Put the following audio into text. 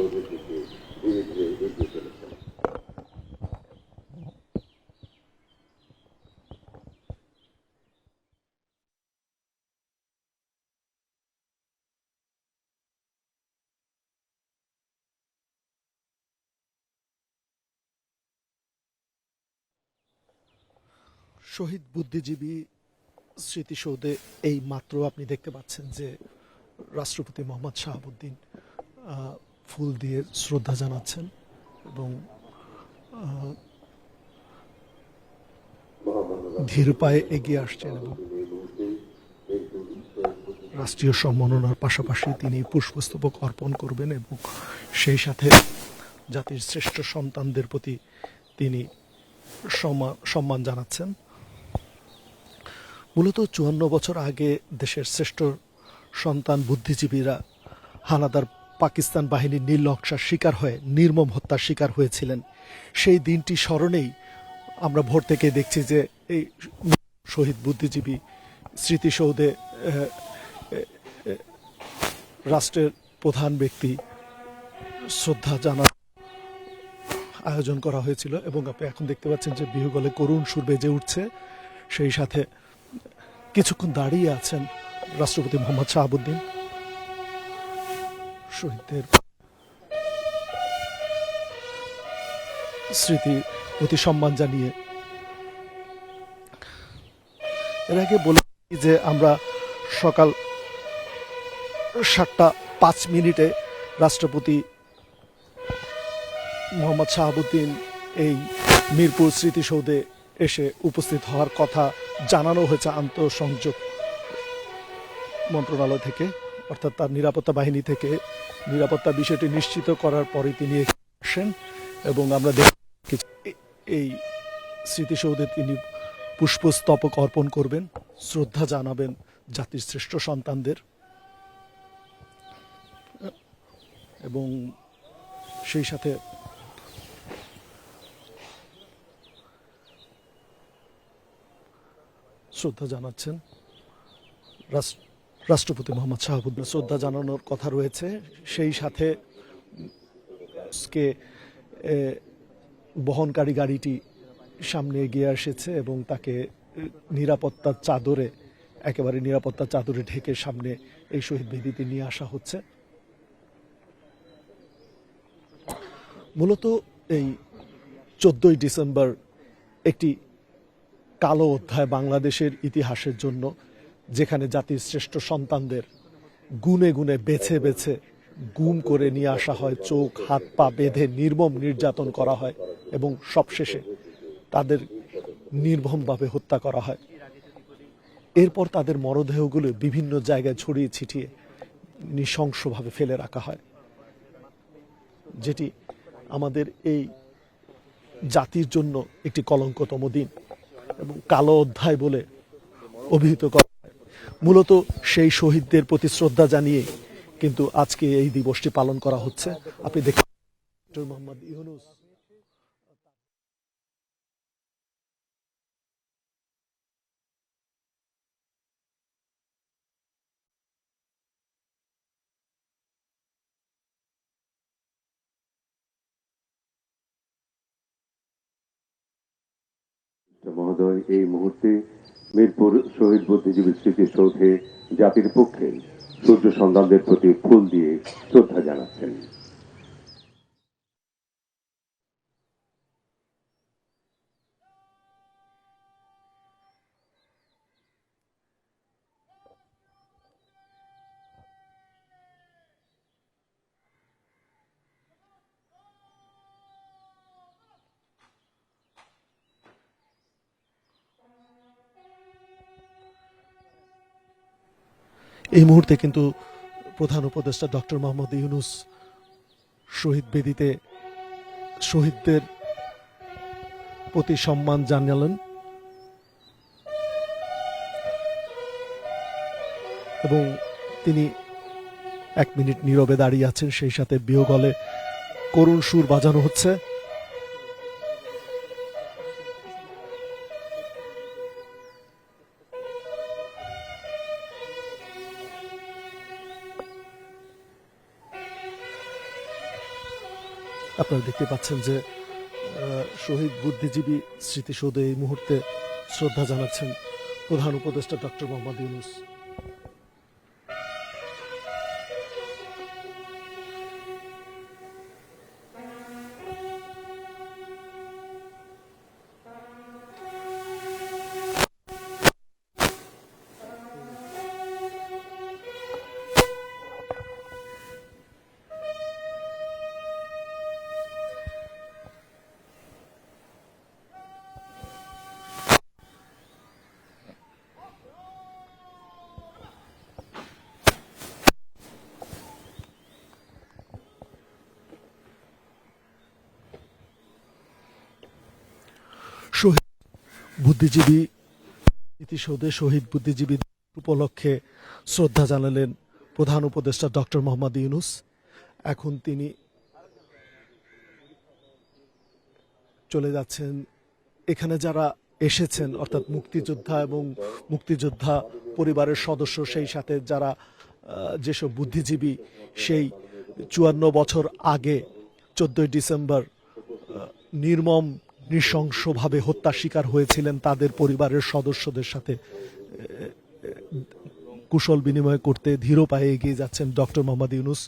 স্মৃতিসৌধের দিকে ধীরে ধীরে এগিয়ে চলেছেন। শহীদ বুদ্ধিজীবী স্মৃতিসৌধে এই মাত্র আপনি দেখতে পাচ্ছেন যে রাষ্ট্রপতি মোহাম্মদ শাহাবুদ্দিন ফুল দিয়ে শ্রদ্ধা জানাচ্ছেন এবং ধীর পায়ে এগিয়ে আসছেন এবং রাষ্ট্রীয় সম্মাননার পাশাপাশি তিনি পুষ্পস্তবক অর্পণ করবেন এবং সেই সাথে জাতির শ্রেষ্ঠ সন্তানদের প্রতি তিনি সম্মান জানাচ্ছেন। মূলত ৫৪ বছর আগে দেশের শ্রেষ্ঠ সন্তান বুদ্ধিজীবীরা হানাদার পাকিস্তান বাহিনীর নির্লজ্জার শিকার হয়ে নির্মম হত্যার শিকার হয়েছিলেন। সেই দিনটি স্মরণেই আমরা ভোর থেকে দেখছি যে এই শহীদ বুদ্ধিজীবী স্মৃতিসৌধে রাষ্ট্রের প্রধান ব্যক্তি শ্রদ্ধা জানার আয়োজন করা হয়েছিল এবং আপনি এখন দেখতে পাচ্ছেন যে বিহুগলে করুণ সুর বেজে উঠছে। সেই সাথে কিছুক্ষণ দাঁড়িয়ে আছেন রাষ্ট্রপতি মোহাম্মদ শাহাবুদ্দিন শহীদদের স্মৃতি প্রতি সম্মান জানিয়ে। এর আগে বলে যে আমরা সকাল ৭টা ৫ মিনিটে রাষ্ট্রপতি মোহাম্মদ শাহাবুদ্দিন এই মিরপুর স্মৃতিসৌধে এসে উপস্থিত হওয়ার কথা জানানো হয়েছে আন্তঃসংযোগ মন্ত্রণালয় থেকে, অর্থাৎ তার নিরাপত্তা বাহিনী থেকে। নিরাপত্তা বিষয়টি নিশ্চিত করার পরে তিনি আসেন এবং আমরা দেখি এই স্মৃতিসৌধে তিনি পুষ্পস্তবক অর্পণ করবেন, শ্রদ্ধা জানাবেন জাতির শ্রেষ্ঠ সন্তানদের এবং সেই সাথে শ্রদ্ধা জানাচ্ছেন রাষ্ট্রপতি মোহাম্মদ শাহাবুদ্দিন। শ্রদ্ধা জানানোর কথা রয়েছে। সেই সাথে বহনকারী গাড়িটি সামনে এগিয়ে এসেছে এবং তাকে নিরাপত্তার চাদরে ঢেকে সামনে এই শহীদ বেদিতে নিয়ে আসা হচ্ছে। মূলত এই 14ই ডিসেম্বর একটি কালো অধ্যায় বাংলাদেশের ইতিহাসের জন্য, যেখানে জাতির শ্রেষ্ঠ সন্তানদের গুনে গুনে বেছে বেছে গুম করে নিয়ে আসা হয়, চোখ হাত পা বেঁধে নির্মম নির্যাতন করা হয় এবং সবশেষে তাদের নির্মমভাবে হত্যা করা হয়। এরপর তাদের মরদেহগুলো বিভিন্ন জায়গায় ছড়িয়ে ছিটিয়ে নৃশংসভাবে ফেলে রাখা হয়, যেটি আমাদের এই জাতির জন্য একটি কলঙ্কতম দিন এবং কালো অধ্যায় বলে অভিহিত করা হয়। মূলত সেই শহীদদের প্রতি শ্রদ্ধা জানিয়ে কিন্তু আজকে এই দিবসটি পালন করা হচ্ছে। আপনি দেখেন ডক্টর মোহাম্মদ ইউনূস মহোদয় এই মুহূর্তে মিরপুর শহীদ বুদ্ধিজীবী স্মৃতিসৌধে জাতির পক্ষে সূর্য সন্তানদের প্রতি ফুল দিয়ে শ্রদ্ধা জানাচ্ছেন। এই মুহূর্তে কিন্তু প্রধান উপদেষ্টা ডক্টর মোহাম্মদ ইউনূস শহীদ বেদিতে শহীদদের প্রতি সম্মান জানালেন এবং তিনি 1 মিনিট নীরবে দাঁড়িয়ে আছেন। সেই সাথে বিহগলে করুণ সুর বাজানো হচ্ছে। আপনারা দেখতে পাচ্ছেন যে শহীদ বুদ্ধিজীবী স্মৃতিসৌধে এই মুহূর্তে শ্রদ্ধা জানাচ্ছেন প্রধান উপদেষ্টা ডক্টর মোহাম্মদ ইউনূস। শহীদ বুদ্ধিজীবী স্মৃতিসৌধে শহীদ বুদ্ধিজীবী উপলক্ষে শ্রদ্ধা জানালেন প্রধান উপদেষ্টা ডক্টর মোহাম্মদ ইউনূস। এখন তিনি চলে যাচ্ছেন এখানে যারা এসেছেন, অর্থাৎ মুক্তিযোদ্ধা এবং মুক্তিযোদ্ধা পরিবারের সদস্য, সেই সাথে যারা যেসব বুদ্ধিজীবী সেই ৫৪ বছর আগে ১৪ই ডিসেম্বর নির্মম নৃশংসভাবে হত্যার শিকার হয়েছিলেন, তাদের পরিবারের সদস্যদের সাথে কুশল বিনিময় করতে ধীর পায়ে এগিয়ে যাচ্ছেন ডক্টর মোহাম্মদ ইউনূস।